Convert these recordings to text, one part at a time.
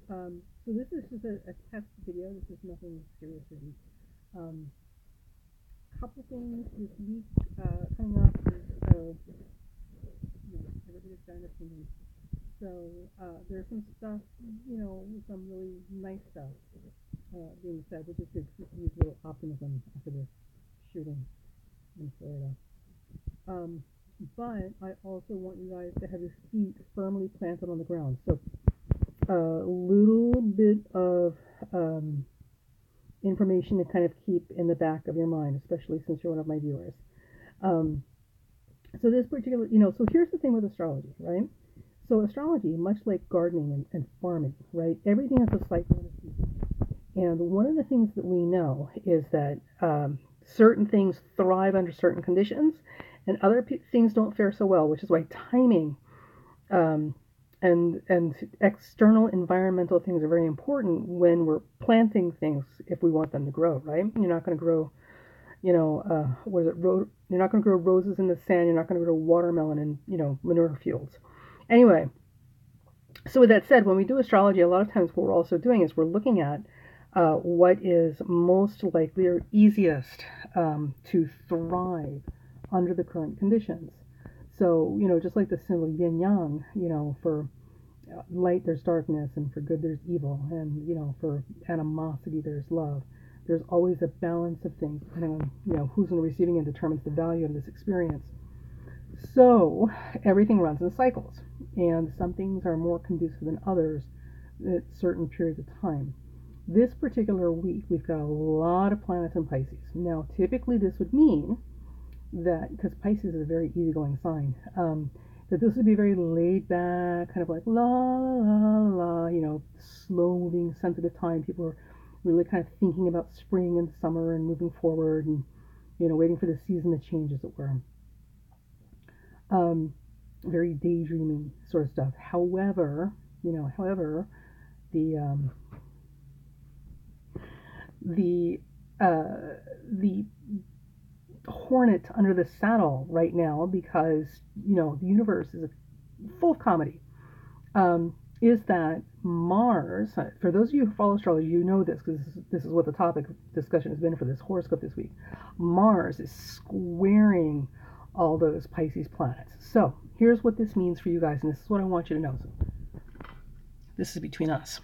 So this is just a test video. This is nothing serious or deep. Um, Couple things this week coming up is everybody's dynasty. So there's some stuff, some really nice stuff being said, which is good. We can use a little optimism after this shooting in Florida. Um, but I also want you guys to have your feet firmly planted on the ground. So a little bit of information to kind of keep in the back of your mind, especially since you're one of my viewers. Um, so this particular, so here's the thing with astrology, right? So astrology, much like gardening and farming, right? Everything has a cycle and a season. And one of the things that we know is that certain things thrive under certain conditions, and other things don't fare so well, which is why timing um, and external environmental things are very important when we're planting things if we want them to grow, right? You're not going to grow, what is it? You're not going to grow roses in the sand. You're not going to grow watermelon in, manure fields. Anyway, so with that said, when we do astrology, a lot of times what we're also doing is we're looking at what is most likely or easiest to thrive under the current conditions. So, just like the symbol yin yang, for light there's darkness, and for good there's evil, and, for animosity there's love. There's always a balance of things, depending on, who's in the receiving end determines the value of this experience. So, everything runs in cycles, and some things are more conducive than others at certain periods of time. This particular week, we've got a lot of planets in Pisces. Now, typically this would mean that, because Pisces is a very easygoing sign, that this would be very laid back, kind of like la la la, slow moving, sensitive time. People are really kind of thinking about spring and summer and moving forward, and waiting for the season to change, as it were. Very daydreaming sort of stuff. However, the the the hornet under the saddle right now, because the universe is full of comedy, is that Mars, for those of you who follow astrology, you know this because this is what the topic of discussion has been for this horoscope this week. Mars is squaring all those Pisces planets. So here's what this means for you guys, and this is what I want you to know. So this is between us.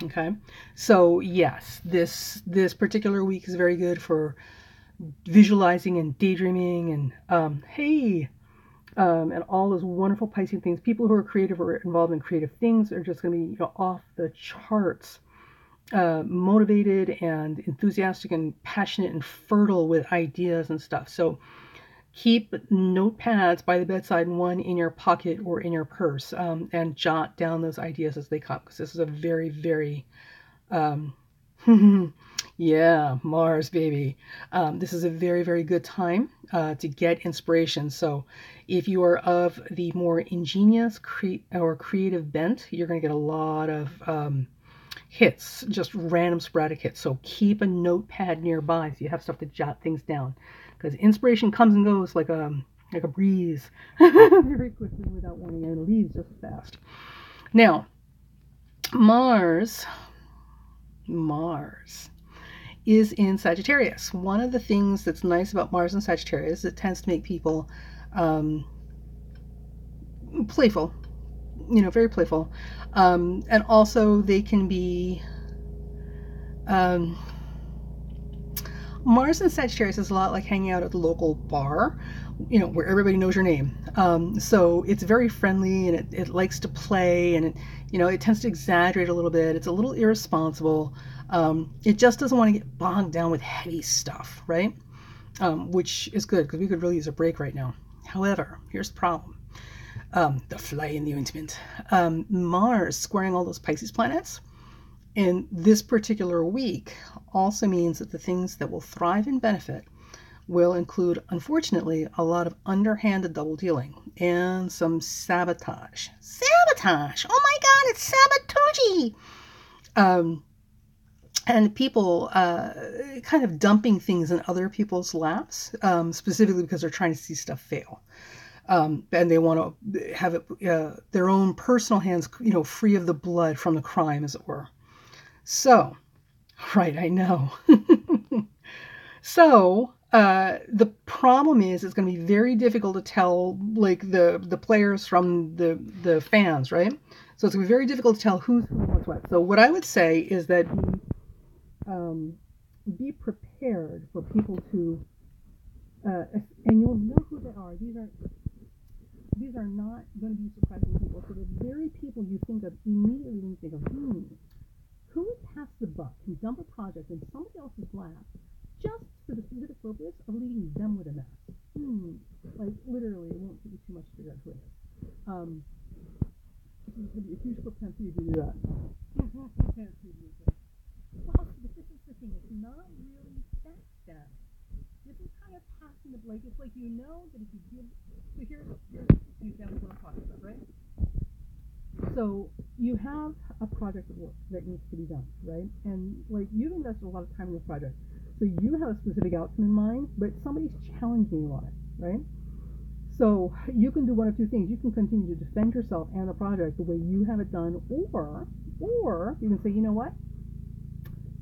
Okay, so yes, this particular week is very good for visualizing and daydreaming and and all those wonderful Piscean things. People who are creative or involved in creative things are just going to be off the charts, motivated and enthusiastic and passionate and fertile with ideas and stuff. So keep notepads by the bedside and one in your pocket or in your purse, and jot down those ideas as they come, because this is a very, very um, yeah, Mars, baby. This is a very, very good time to get inspiration. So if you are of the more ingenious or creative bent, you're going to get a lot of hits, just random sporadic hits. So keep a notepad nearby so you have stuff to jot things down, because inspiration comes and goes like a breeze very quickly without warning, and it leaves just as fast. Now, Mars is in Sagittarius. One of the things that's nice about Mars in Sagittarius is it tends to make people playful, very playful. And also they can be Mars in Sagittarius is a lot like hanging out at the local bar, where everybody knows your name. So it's very friendly, and it likes to play, and it tends to exaggerate a little bit. It's a little irresponsible. It just doesn't want to get bogged down with heavy stuff, right? Which is good, because we could really use a break right now. However, here's the problem. The fly in the ointment. Mars squaring all those Pisces planets in this particular week also means that the things that will thrive and benefit will include, unfortunately, a lot of underhanded double dealing and some sabotage. Sabotage! Oh my God, it's sabotage! And people kind of dumping things in other people's laps, specifically because they're trying to see stuff fail. and they want to have it, their own personal hands, free of the blood from the crime, as it were. So, right, I know. So, the problem is it's going to be very difficult to tell, like, the players from the fans, right? So it's going to be very difficult to tell who's who, what's what. So what I would say is that be prepared for people to, and you'll know who they are. These are not going to be surprising people. So the very people you think of immediately when you think of, who would pass the buck and dump a project in somebody else's lap just for the specific purpose of leaving them with a mess? Like, literally, it won't take you too much to figure out who it is. There's going to be a huge propensity to do that. Well, but this is the thing. It's not really that. This is kind of passing the blame. It's like, that if you give... So here's an example of what I'm talking about, right? So you have a project at work that needs to be done, right? And, like, you've invested a lot of time in the project. So you have a specific outcome in mind, but somebody's challenging you on it, right? So you can do one of two things. You can continue to defend yourself and the project the way you have it done, or you can say, you know what?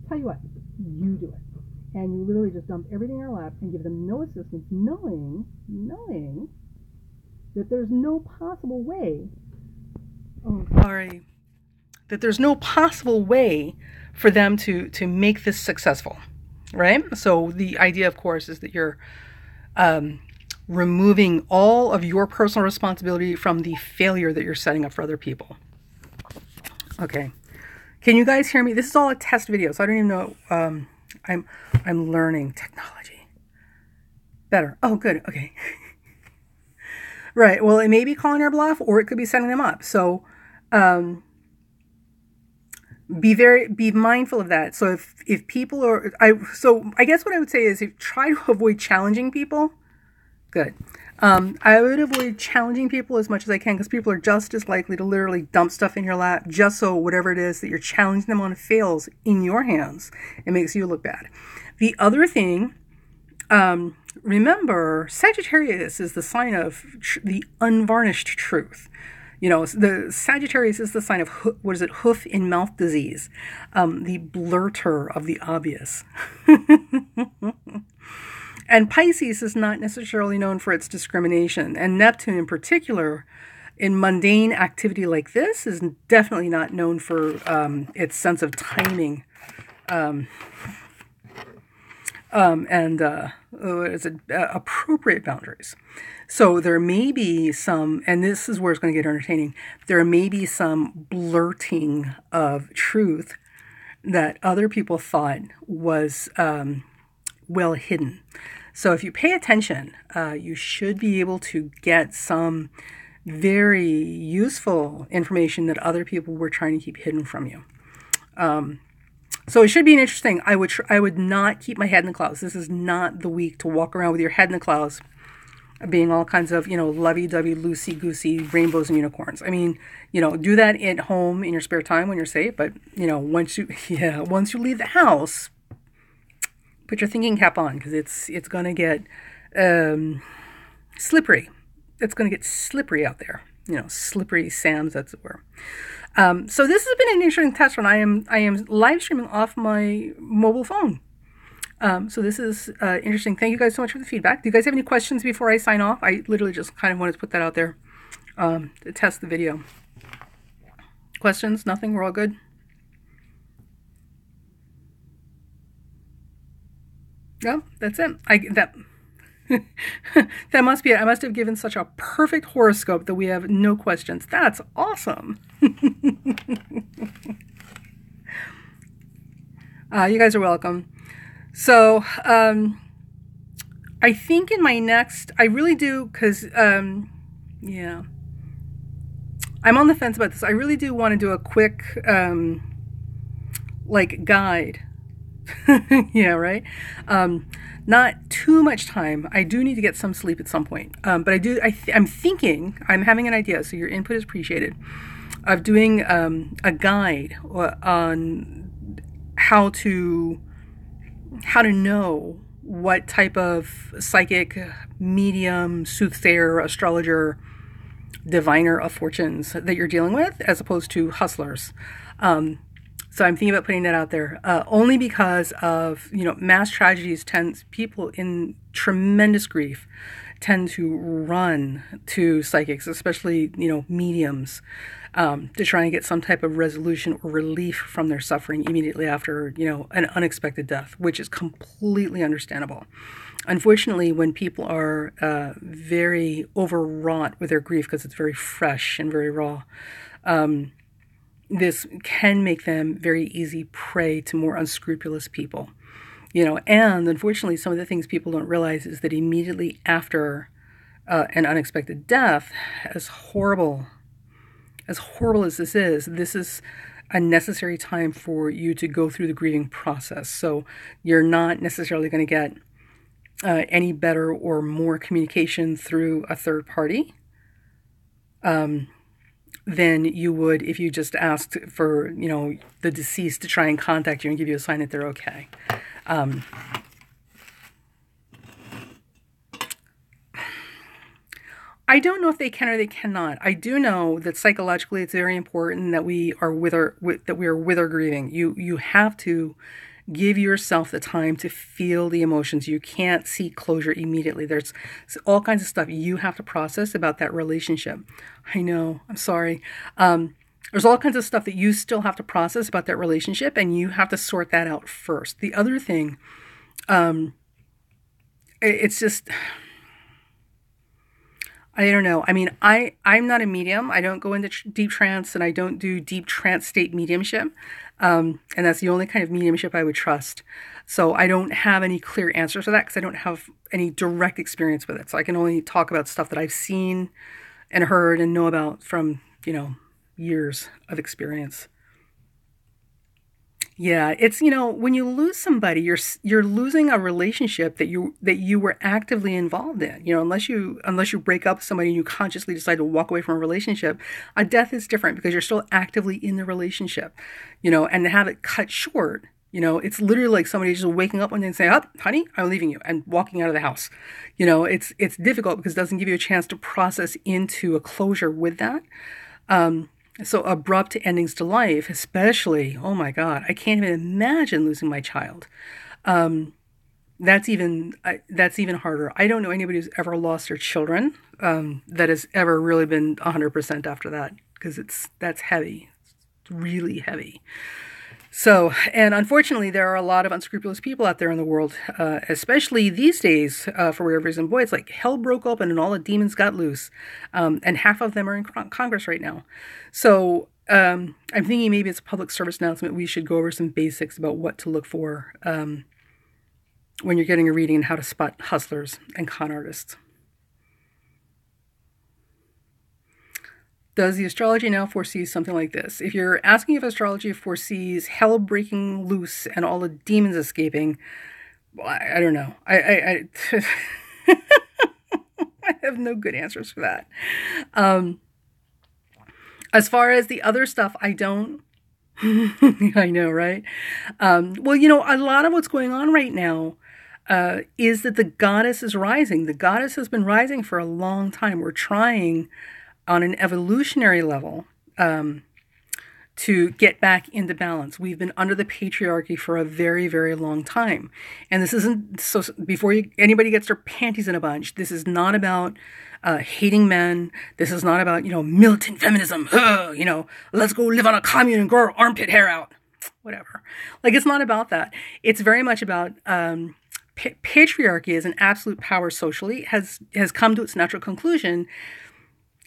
Tell you what, you do it. And you literally just dump everything in their lap and give them no assistance, knowing that there's no possible way, that there's no possible way for them to make this successful, right? So the idea, of course, is that you're removing all of your personal responsibility from the failure that you're setting up for other people. Okay. Can you guys hear me? This is all a test video, so I don't even know. I'm learning technology. Better. Oh, good. Okay. Right. Well, it may be calling their bluff, or it could be setting them up. So, be mindful of that. So if people are, I guess what I would say is, try to avoid challenging people. Good. I would avoid challenging people as much as I can, because people are just as likely to literally dump stuff in your lap just so whatever it is that you're challenging them on fails in your hands. It makes you look bad. The other thing, remember, Sagittarius is the sign of the unvarnished truth. The Sagittarius is the sign of, hoof in mouth disease, the blurter of the obvious. And Pisces is not necessarily known for its discrimination. And Neptune in particular, in mundane activity like this, is definitely not known for its sense of timing and appropriate boundaries. So there may be some, and this is where it's going to get entertaining, there may be some blurting of truth that other people thought was well hidden. So if you pay attention, you should be able to get some very useful information that other people were trying to keep hidden from you. So it should be an interesting. I would not keep my head in the clouds. This is not the week to walk around with your head in the clouds, being all kinds of, lovey-dovey, loosey-goosey, rainbows and unicorns. I mean, do that at home in your spare time when you're safe. But, once you leave the house, put your thinking cap on, because it's going to get slippery. It's going to get slippery out there. Slippery sands, as it were. So this has been an interesting test run. I am live streaming off my mobile phone. So this is interesting. Thank you guys so much for the feedback. Do you guys have any questions before I sign off? I literally just kind of wanted to put that out there to test the video. Questions? Nothing? We're all good? No, that's it. That must be it. I must have given such a perfect horoscope that we have no questions. That's awesome. You guys are welcome. So, I think in my next, I really do, because, yeah, I'm on the fence about this. I really do want to do a quick, guide. Yeah, right? Not too much time. I do need to get some sleep at some point. But I'm thinking, I'm having an idea, so your input is appreciated, of doing a guide on how to know what type of psychic, medium, soothsayer, astrologer, diviner of fortunes that you're dealing with, as opposed to hustlers. So I'm thinking about putting that out there, only because of, mass tragedies people in tremendous grief tend to run to psychics, especially, mediums, to try and get some type of resolution or relief from their suffering immediately after, an unexpected death, which is completely understandable. Unfortunately, when people are very overwrought with their grief because it's very fresh and very raw, this can make them very easy prey to more unscrupulous people. And unfortunately, some of the things people don't realize is that immediately after an unexpected death, as horrible as this is a necessary time for you to go through the grieving process. So you're not necessarily going to get any better or more communication through a third party than you would if you just asked for, the deceased to try and contact you and give you a sign that they're okay. I don't know if they can or they cannot. I do know that psychologically it's very important that we are with our grieving. You have to give yourself the time to feel the emotions. You can't seek closure immediately. There's all kinds of stuff you have to process about that relationship. I know, I'm sorry. There's all kinds of stuff that you still have to process about that relationship, and you have to sort that out first. The other thing, it's just, I don't know. I mean, I'm not a medium. I don't go into deep trance, and I don't do deep trance state mediumship. And that's the only kind of mediumship I would trust. So I don't have any clear answers to that because I don't have any direct experience with it. So I can only talk about stuff that I've seen and heard and know about from, years of experience. Yeah, it's, when you lose somebody, you're losing a relationship that you were actively involved in. Unless you break up with somebody and you consciously decide to walk away from a relationship, a death is different because you're still actively in the relationship. And to have it cut short, it's literally like somebody just waking up one day and saying, "Oh, honey, I'm leaving you," and walking out of the house. It's difficult because it doesn't give you a chance to process into a closure with that. So abrupt endings to life, especially, oh my God, I can't even imagine losing my child. That's even harder. I don't know anybody who's ever lost their children that has ever really been 100% after that, because that's heavy. It's really heavy. So, and unfortunately, there are a lot of unscrupulous people out there in the world, especially these days, for whatever reason. Boy, it's like hell broke open and all the demons got loose. And half of them are in Congress right now. So I'm thinking maybe it's a public service announcement. We should go over some basics about what to look for when you're getting a reading and how to spot hustlers and con artists. Does the astrology now foresee something like this? If you're asking if astrology foresees hell breaking loose and all the demons escaping, well, I don't know. I I have no good answers for that. As far as the other stuff, I don't. I know, right? Well, a lot of what's going on right now is that the goddess is rising. The goddess has been rising for a long time. We're trying on an evolutionary level, to get back into balance. We've been under the patriarchy for a very, very long time. And this isn't, so before anybody gets their panties in a bunch, this is not about hating men. This is not about, militant feminism. Let's go live on a commune and grow our armpit hair out. Whatever. It's not about that. It's very much about patriarchy as an absolute power socially has come to its natural conclusion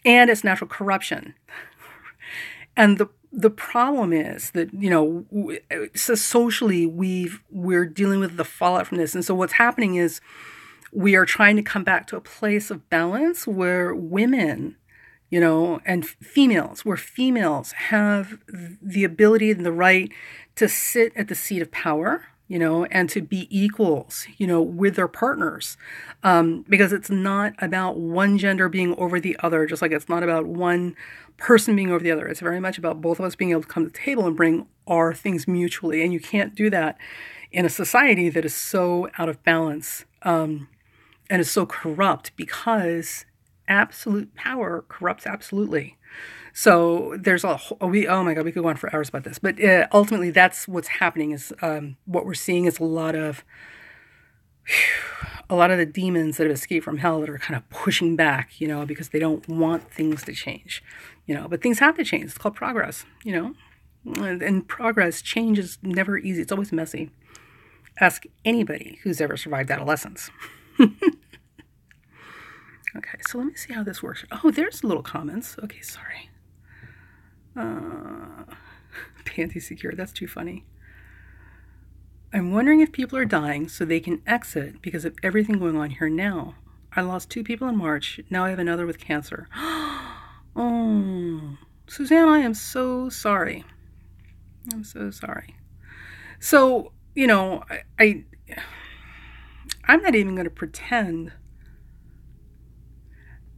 and its natural corruption. And the problem is that, so socially we're dealing with the fallout from this. And so what's happening is we are trying to come back to a place of balance where women, and where females have the ability and the right to sit at the seat of power, and to be equals, with their partners. Because it's not about one gender being over the other, just like it's not about one person being over the other. It's very much about both of us being able to come to the table and bring our things mutually. And you can't do that in a society that is so out of balance, and is so corrupt, because absolute power corrupts absolutely. So there's oh my God, we could go on for hours about this, but ultimately that's what's happening. Is what we're seeing is a lot of the demons that have escaped from hell that are kind of pushing back, because they don't want things to change, but things have to change. It's called progress, and progress, change is never easy. It's always messy. Ask anybody who's ever survived adolescence. Okay, so let me see how this works. Oh, there's little comments. Okay, sorry. Panty secure. That's too funny. I'm wondering if people are dying so they can exit because of everything going on here now. I lost 2 people in March. Now I have another with cancer. Oh, Suzanne, I am so sorry. I'm so sorry. So, I'm not even going to pretend.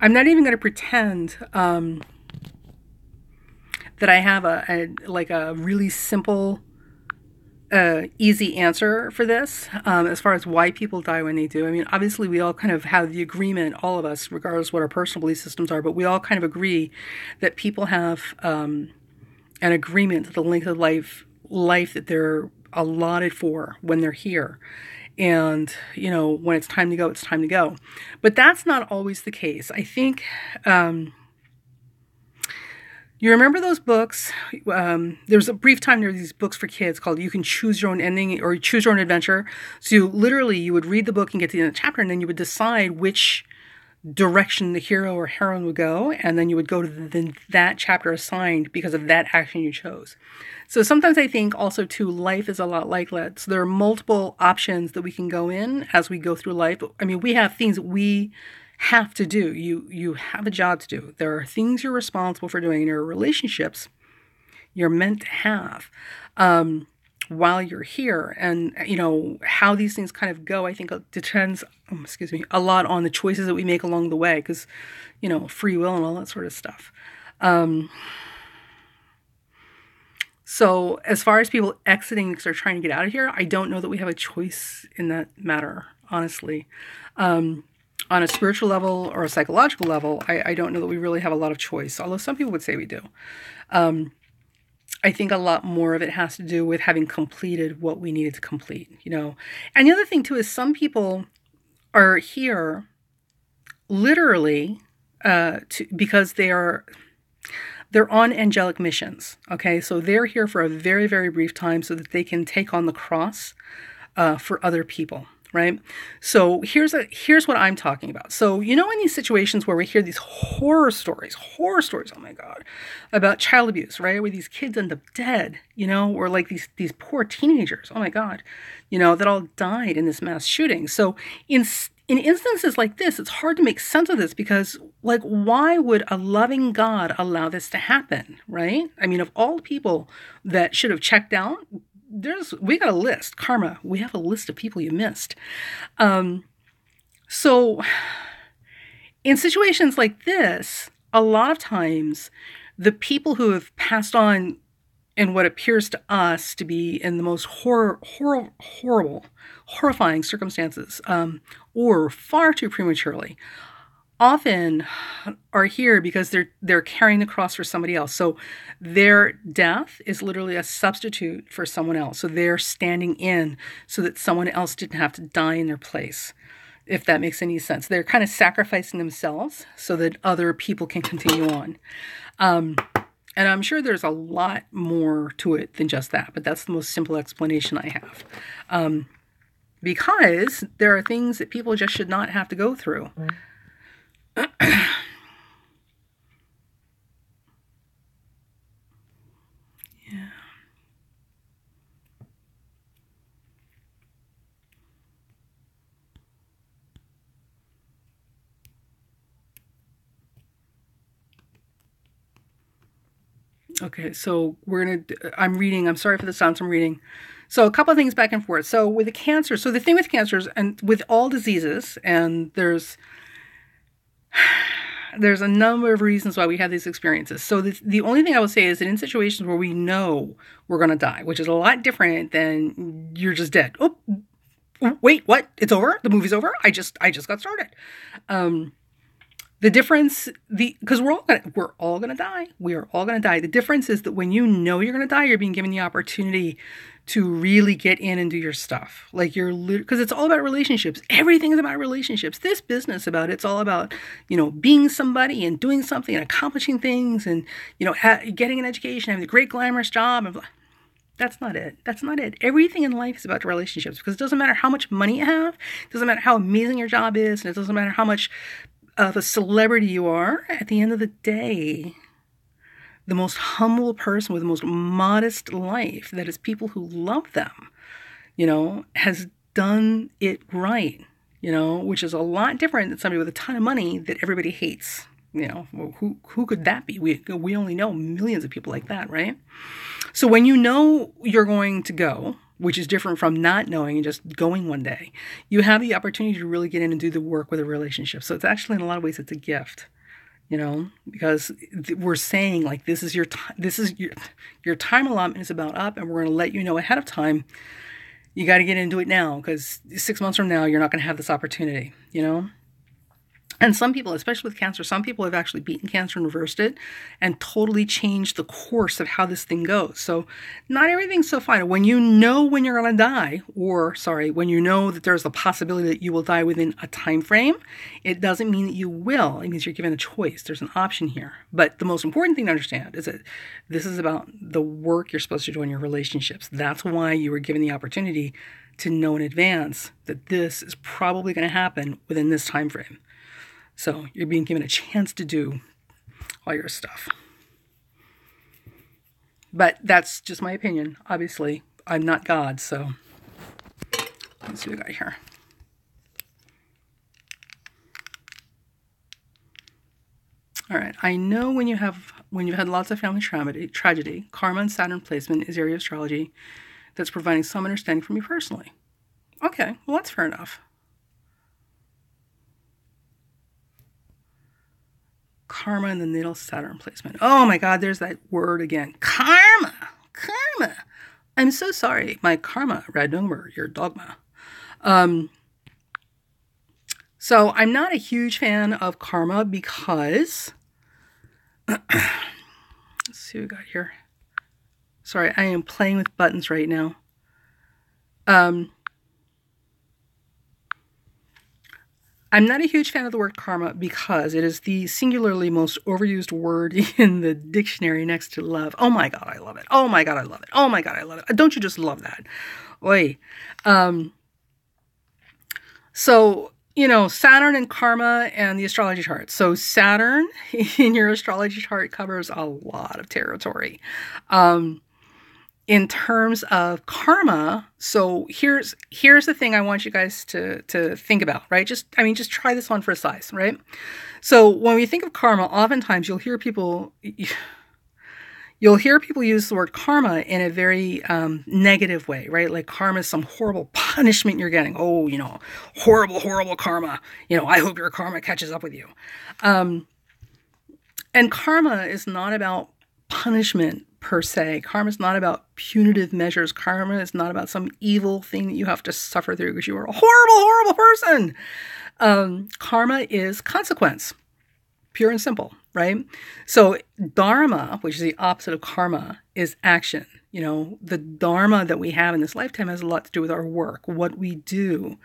I'm not even going to pretend that I have a really simple, easy answer for this, as far as why people die when they do. I mean, obviously we all kind of have the agreement, all of us, regardless of what our personal belief systems are, but we all kind of agree that people have an agreement to the length of life that they're allotted for when they're here. And, when it's time to go, it's time to go. But that's not always the case. I think, you remember those books? There was a brief time there were these books for kids called You Can Choose Your Own Ending or Choose Your Own Adventure. So you would read the book and get to the end of the chapter, and then you would decide which direction the hero or heroine would go, and then you would go to that chapter assigned because of that action you chose. So sometimes I think also too, life is a lot like that. So there are multiple options that we can go in as we go through life. I mean, we have things that we have to do. You have a job to do. There are things you're responsible for doing in your relationships you're meant to have while you're here. And, how these things kind of go, I think it depends, a lot on the choices that we make along the way, because, free will and all that sort of stuff. So as far as people exiting because they're trying to get out of here, I don't know that we have a choice in that matter, honestly. On a spiritual level or a psychological level, I don't know that we really have a lot of choice, although some people would say we do. I think a lot more of it has to do with having completed what we needed to complete, And the other thing, too, is some people are here literally because they're on angelic missions, okay? So they're here for a very, very brief time so that they can take on the cross for other people, right? So here's what I'm talking about. So, in these situations where we hear these horror stories, oh my God, about child abuse, right? Where these kids end up dead, or like these poor teenagers, oh my God, that all died in this mass shooting. So in instances like this, it's hard to make sense of this because, why would a loving God allow this to happen, right? I mean, of all the people that should have checked out, we got a list, karma. We have a list of people you missed. So in situations like this, a lot of times the people who have passed on in what appears to us to be in the most horrifying circumstances, or far too prematurely, often are here because they're carrying the cross for somebody else. So their death is literally a substitute for someone else. So they're standing in so that someone else didn't have to die in their place, if that makes any sense. They're kind of sacrificing themselves so that other people can continue on. And I'm sure there's a lot more to it than just that, but that's the most simple explanation I have. Because there are things that people just should not have to go through. Yeah. Okay, so I'm reading. I'm sorry for the sounds I'm reading. So a couple of things back and forth. So with the cancer, so the thing with cancers and with all diseases, and there's a number of reasons why we have these experiences. So the only thing I will say is that in situations where we know we're going to die, which is a lot different than you're just dead. Oh, wait, what? It's over? The movie's over? I just got started. The difference, because we're all gonna die. We are all gonna die. The difference is that when you know you're gonna die, you're being given the opportunity to really get in and do your stuff. Like because it's all about relationships. Everything is about relationships. This business it's all about, being somebody and doing something and accomplishing things and, getting an education, having a great glamorous job. And that's not it. That's not it. Everything in life is about relationships, because it doesn't matter how much money you have. It doesn't matter how amazing your job is. And it doesn't matter how much of a celebrity you are. At the end of the day, the most humble person with the most modest life, that is people who love them, has done it right, which is a lot different than somebody with a ton of money that everybody hates. Who could that be? We only know millions of people like that, right? So when you know you're going to go, which is different from not knowing and just going one day, you have the opportunity to really get in and do the work with a relationship. So it's actually, in a lot of ways, it's a gift, because we're saying, like, this is your time allotment is about up, and we're going to let you know ahead of time. You got to get into it now, because 6 months from now, you're not going to have this opportunity, And some people, especially with cancer, some people have actually beaten cancer and reversed it and totally changed the course of how this thing goes. So not everything's so final. When you know when you're going to die, when you know that there's a possibility that you will die within a time frame, it doesn't mean that you will. It means you're given a choice. There's an option here. But the most important thing to understand is that this is about the work you're supposed to do in your relationships. That's why you were given the opportunity to know in advance that this is probably going to happen within this time frame. So you're being given a chance to do all your stuff. But that's just my opinion. Obviously, I'm not God, so let's see what we got here. All right. I know when you've had lots of family tragedy, karma and Saturn placement is area of astrology that's providing some understanding from you personally. Okay, well, that's fair enough. Karma and the natal Saturn placement. Oh my God, there's that word again. Karma. I'm so sorry. My karma, Radumber, your dogma. So I'm not a huge fan of karma because, let's see what we got here. Sorry, I am playing with buttons right now. I'm not a huge fan of the word karma because it is the singularly most overused word in the dictionary next to love. Oh my God, I love it. Oh my God, I love it. Oh my God, I love it. Don't you just love that? Oy. So, Saturn and karma and the astrology chart. So Saturn in your astrology chart covers a lot of territory. In terms of karma, so here's the thing I want you guys to think about, right? Just try this on for size, right? So when we think of karma, oftentimes you'll hear people use the word karma in a very negative way, right? Like karma is some horrible punishment you're getting. Oh, horrible karma. I hope your karma catches up with you. And karma is not about punishment per se. Karma is not about punitive measures. Karma is not about some evil thing that you have to suffer through because you are a horrible person. Karma is consequence, pure and simple, right? So dharma, which is the opposite of karma, is action. The dharma that we have in this lifetime has a lot to do with our work, what we do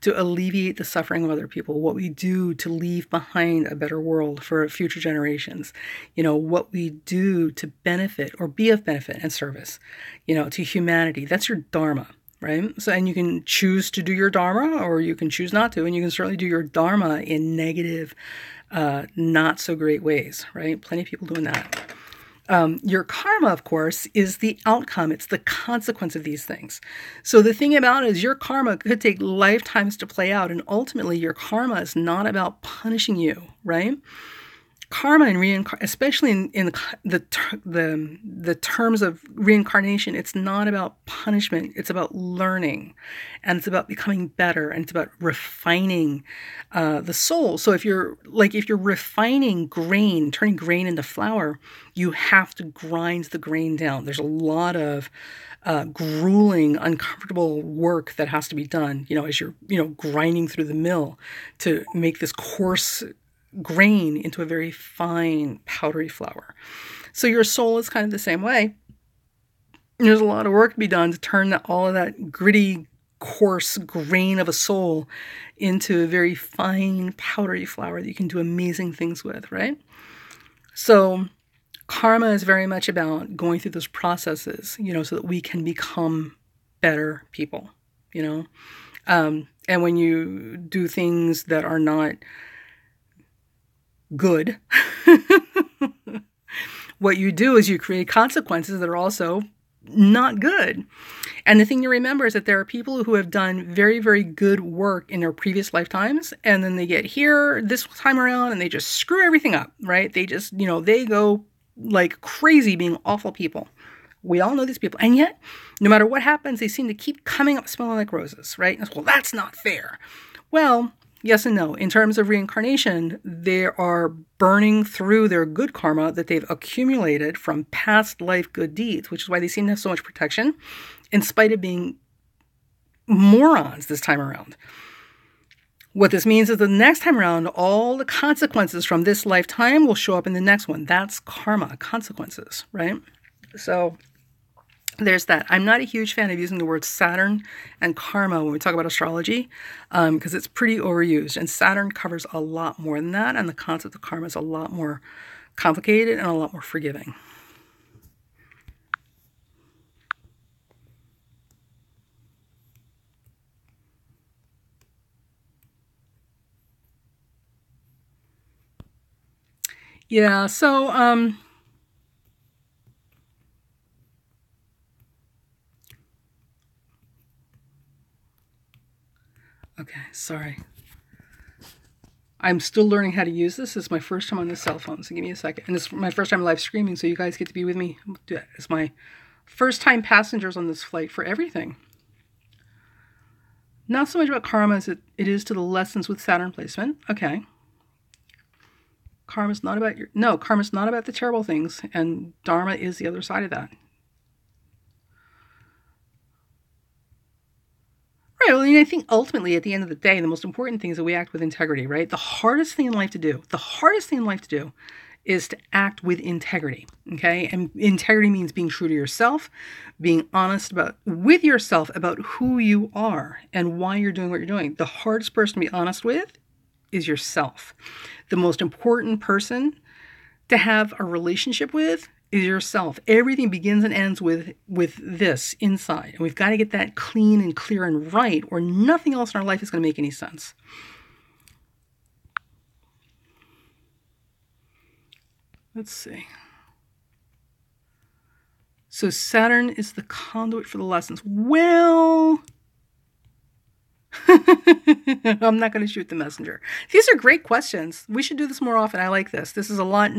to alleviate the suffering of other people, what we do to leave behind a better world for future generations, what we do to benefit or be of benefit and service, to humanity. That's your dharma, right? So, and you can choose to do your dharma or you can choose not to, and you can certainly do your dharma in negative, not so great ways, right? Plenty of people doing that. Your karma, of course, is the outcome. It's the consequence of these things. So the thing about it is your karma could take lifetimes to play out. And ultimately, your karma is not about punishing you, right? karma and especially in the terms of reincarnation, it's not about punishment. It's about learning, and it's about becoming better, and it's about refining the soul. So if you're refining grain, turning grain into flour, you have to grind the grain down. There's a lot of grueling, uncomfortable work that has to be done, as you're, grinding through the mill to make this coarse grain into a very fine, powdery flour. So your soul is kind of the same way. There's a lot of work to be done to turn all of that gritty, coarse grain of a soul into a very fine, powdery flour that you can do amazing things with, right? So karma is very much about going through those processes, so that we can become better people, and when you do things that are not good, what you do is you create consequences that are also not good. And the thing to remember is that there are people who have done very, very good work in their previous lifetimes, and then they get here this time around and they just screw everything up, right? They just, they go like crazy being awful people. We all know these people. And yet, no matter what happens, they seem to keep coming up smelling like roses, right? Well, that's not fair. Well, yes and no. In terms of reincarnation, they are burning through their good karma that they've accumulated from past life good deeds, which is why they seem to have so much protection, in spite of being morons this time around. What this means is the next time around, all the consequences from this lifetime will show up in the next one. That's karma, consequences, right? So there's that. I'm not a huge fan of using the words Saturn and karma when we talk about astrology, because it's pretty overused. And Saturn covers a lot more than that, and the concept of karma is a lot more complicated and a lot more forgiving. Yeah, so okay, sorry. I'm still learning how to use this. This is my first time on this cell phone, so give me a second. And it's my first time live streaming, so you guys get to be with me. It's my first time passengers on this flight for everything. Not so much about karma as it is to the lessons with Saturn placement. Okay. Karma's not about karma's not about the terrible things, and Dharma is the other side of that. Right, well, I think ultimately at the end of the day, the most important thing is that we act with integrity, right? The hardest thing in life to do is to act with integrity, okay? And integrity means being true to yourself, being honest with yourself about who you are and why you're doing what you're doing. The hardest person to be honest with is yourself. The most important person to have a relationship with is yourself. Everything begins and ends with this inside. And we've got to get that clean and clear and right, or nothing else in our life is going to make any sense. Let's see. So Saturn is the conduit for the lessons. Well, I'm not going to shoot the messenger. These are great questions. We should do this more often. I like this. This is a lot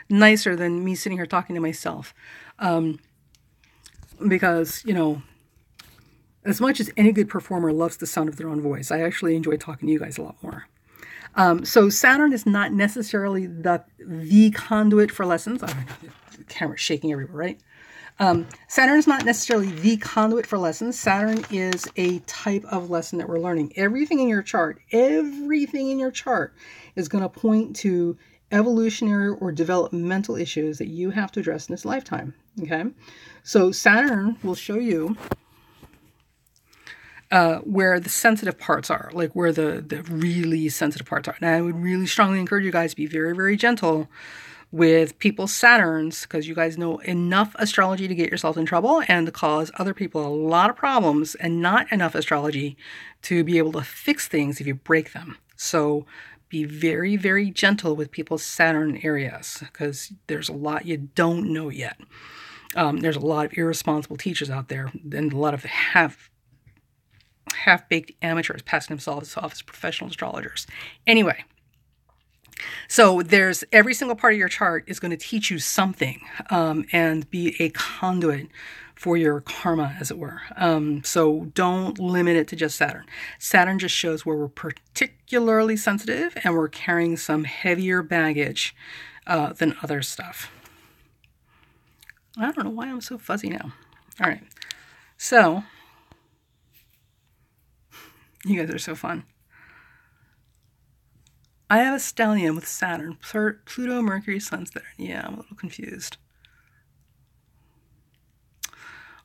nicer than me sitting here talking to myself. Because, as much as any good performer loves the sound of their own voice, I actually enjoy talking to you guys a lot more. So Saturn is not necessarily the conduit for lessons. I don't know, the camera's shaking everywhere, right? Saturn is not necessarily the conduit for lessons. Saturn is a type of lesson that we're learning. Everything in your chart is going to point to evolutionary or developmental issues that you have to address in this lifetime. Okay, so Saturn will show you where the sensitive parts are, like where the really sensitive parts are. And I would really strongly encourage you guys to be very, very gentle with people's Saturns, because you guys know enough astrology to get yourself in trouble and to cause other people a lot of problems, and not enough astrology to be able to fix things if you break them. So be very, very gentle with people's Saturn areas, because there's a lot you don't know yet. There's a lot of irresponsible teachers out there, and a lot of half-baked amateurs passing themselves off as professional astrologers. Anyway, So there's every single part of your chart is going to teach you something, and be a conduit for your karma, as it were. So don't limit it to just Saturn. Saturn just shows where we're particularly sensitive and we're carrying some heavier baggage than other stuff. I don't know why I'm so fuzzy now. All right. So, you guys are so fun. I have a stellium with Saturn, Pluto, Mercury, Sun, Saturn. Yeah, I'm a little confused.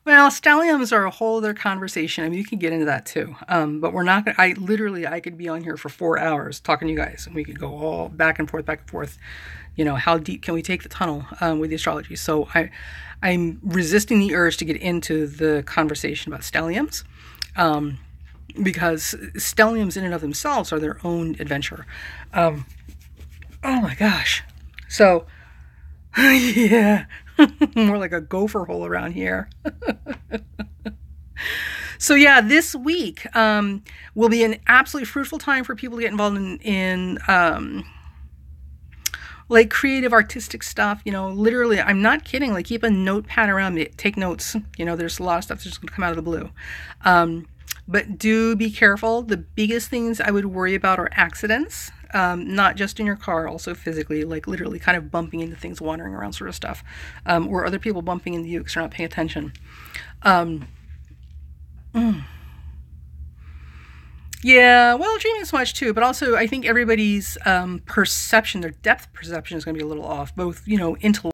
Well, stelliums are a whole other conversation. I mean, you can get into that too. But we're not going to, I could be on here for 4 hours talking to you guys, and we could go all back and forth. You know, how deep can we take the tunnel with the astrology? So I'm resisting the urge to get into the conversation about stelliums, because stelliums in and of themselves are their own adventure. Oh my gosh. So, yeah, more like a gopher hole around here. So yeah, this week will be an absolutely fruitful time for people to get involved in like creative, artistic stuff. You know, literally, I'm not kidding. Like, keep a notepad around me, take notes. You know, there's a lot of stuff that's just going to come out of the blue. But do be careful. The biggest things I would worry about are accidents, not just in your car, also physically, like literally kind of bumping into things, wandering around sort of stuff, or other people bumping into you because you're not paying attention. Yeah, well, dreaming so much too, but also I think everybody's perception, their depth perception is going to be a little off, both, you know, intellectually